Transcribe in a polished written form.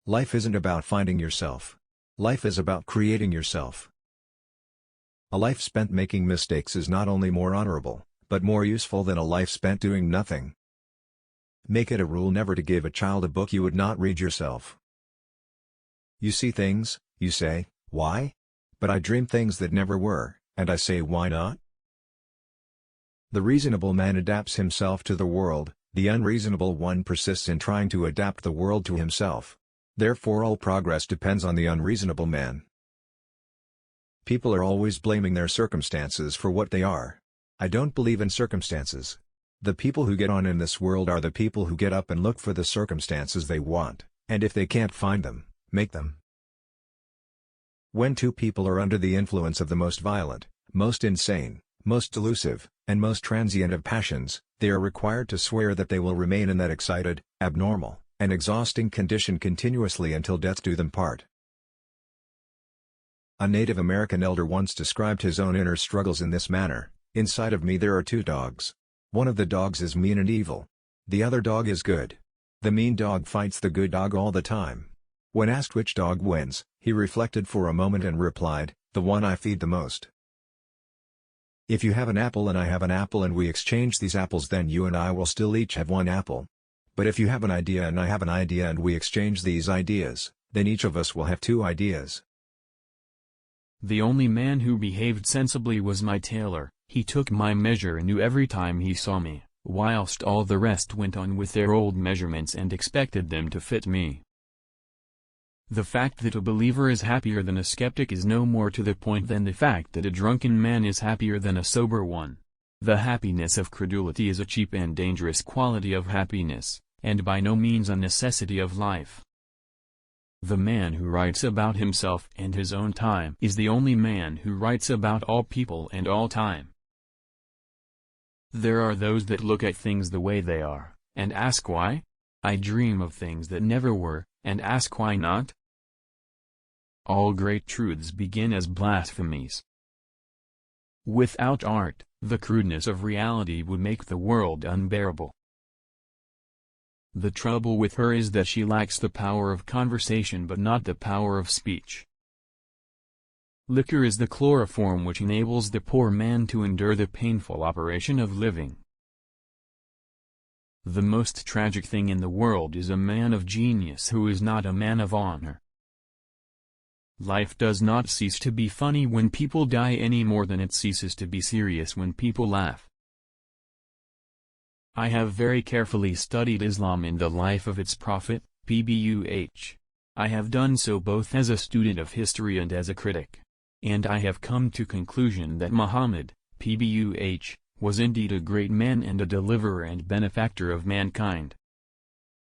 Life isn't about finding yourself. Life is about creating yourself. A life spent making mistakes is not only more honorable, but more useful than a life spent doing nothing. Make it a rule never to give a child a book you would not read yourself. You see things, you say, why? But I dream things that never were, and I say why not? The reasonable man adapts himself to the world, the unreasonable one persists in trying to adapt the world to himself. Therefore all progress depends on the unreasonable man. People are always blaming their circumstances for what they are. I don't believe in circumstances. The people who get on in this world are the people who get up and look for the circumstances they want, and if they can't find them, make them. When two people are under the influence of the most violent, most insane, most delusive, and most transient of passions, they are required to swear that they will remain in that excited, abnormal, and exhausting condition continuously until death do them part. A Native American elder once described his own inner struggles in this manner: inside of me there are two dogs. One of the dogs is mean and evil. The other dog is good. The mean dog fights the good dog all the time. When asked which dog wins, he reflected for a moment and replied, "The one I feed the most." If you have an apple and I have an apple and we exchange these apples, then you and I will still each have one apple. But if you have an idea and I have an idea and we exchange these ideas, then each of us will have two ideas. The only man who behaved sensibly was my tailor. He took my measure and knew every time he saw me, whilst all the rest went on with their old measurements and expected them to fit me. The fact that a believer is happier than a skeptic is no more to the point than the fact that a drunken man is happier than a sober one. The happiness of credulity is a cheap and dangerous quality of happiness, and by no means a necessity of life. The man who writes about himself and his own time is the only man who writes about all people and all time. There are those that look at things the way they are, and ask why? I dream of things that never were, and ask why not? All great truths begin as blasphemies. Without art, the crudeness of reality would make the world unbearable. The trouble with her is that she lacks the power of conversation but not the power of speech. Liquor is the chloroform which enables the poor man to endure the painful operation of living. The most tragic thing in the world is a man of genius who is not a man of honor. Life does not cease to be funny when people die any more than it ceases to be serious when people laugh. I have very carefully studied Islam in the life of its prophet, Pbuh. I have done so both as a student of history and as a critic. And I have come to conclusion that Muhammad, Pbuh, was indeed a great man and a deliverer and benefactor of mankind.